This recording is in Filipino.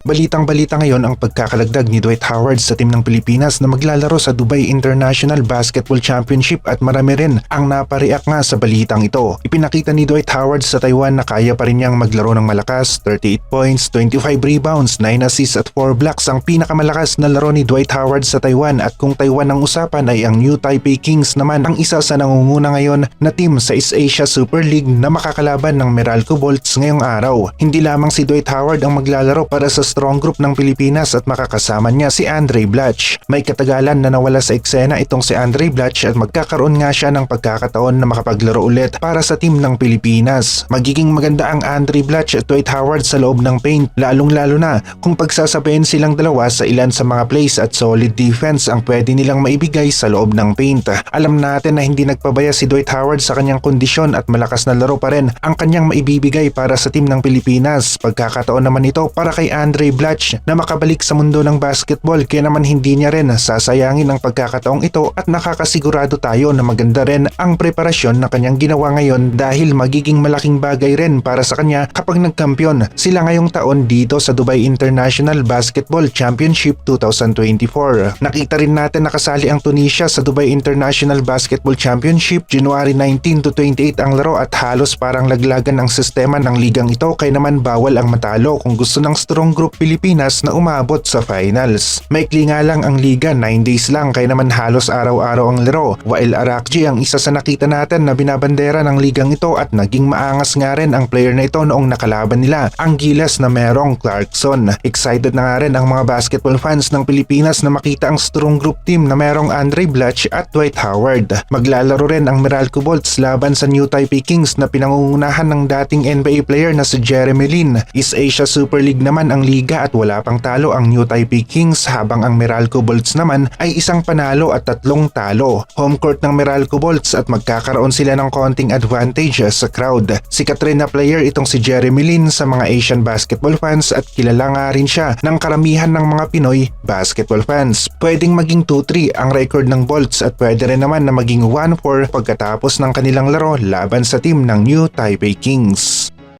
Balitang-balita ngayon ang pagkakalagdag ni Dwight Howard sa team ng Pilipinas na maglalaro sa Dubai International Basketball Championship at marami rin ang napareact nga sa balitang ito. Ipinakita ni Dwight Howard sa Taiwan na kaya pa rin niyang maglaro ng malakas, 38 points, 25 rebounds, 9 assists at 4 blocks ang pinakamalakas na laro ni Dwight Howard sa Taiwan, at kung Taiwan ang usapan ay ang New Taipei Kings naman ang isa sa nangunguna ngayon na team sa East Asia Super League na makakalaban ng Meralco Bolts ngayong araw. Hindi lamang si Dwight Howard ang maglalaro para sa strong group ng Pilipinas at makakasama niya si Andre Blatch. May katagalan na nawala sa eksena itong si Andre Blatch at magkakaroon nga siya ng pagkakataon na makapaglaro ulit para sa team ng Pilipinas. Magiging maganda ang Andre Blatch at Dwight Howard sa loob ng paint, lalong-lalo na kung pagsasabayin silang dalawa sa ilan sa mga plays at solid defense ang pwede nilang maibigay sa loob ng paint. Alam natin na hindi nagpabaya si Dwight Howard sa kanyang kondisyon at malakas na laro pa rin ang kanyang maibibigay para sa team ng Pilipinas. Pagkakataon naman ito para kay Andre Blatch na makabalik sa mundo ng basketball, kaya naman hindi niya rin sasayangin ang pagkakataong ito at nakakasigurado tayo na maganda rin ang preparasyon na kanyang ginawa ngayon dahil magiging malaking bagay rin para sa kanya kapag nagkampiyon sila ngayong taon dito sa Dubai International Basketball Championship 2024. Nakita rin natin nakasali ang Tunisia sa Dubai International Basketball Championship January 19 to 28 ang laro at halos parang laglagan ang sistema ng ligang ito, kaya naman bawal ang matalo kung gusto ng strong group Pilipinas na umabot sa finals. Maikli nga lang ang liga, 9 days lang, kaya naman halos araw-araw ang laro. Wael Arakji ang isa sa nakita natin na binabandera ng ligang ito at naging maangas nga rin ang player na ito noong nakalaban nila, ang Gilas na merong Clarkson. Excited na nga rin ang mga basketball fans ng Pilipinas na makita ang strong group team na merong Andre Blatch at Dwight Howard. Maglalaro rin ang Meralco Bolts laban sa New Taipei Kings na pinangungunahan ng dating NBA player na si Jeremy Lin. East Asia Super League naman ang liga at wala pang talo ang New Taipei Kings, habang ang Meralco Bolts naman ay isang panalo at 3 talo. Home court ng Meralco Bolts at magkakaroon sila ng konting advantage sa crowd. Sikat rin na player itong si Jeremy Lin sa mga Asian basketball fans at kilala nga rin siya ng karamihan ng mga Pinoy basketball fans. Pwedeng maging 2-3 ang record ng Bolts at pwede rin naman na maging 1-4 pagkatapos ng kanilang laro laban sa team ng New Taipei Kings.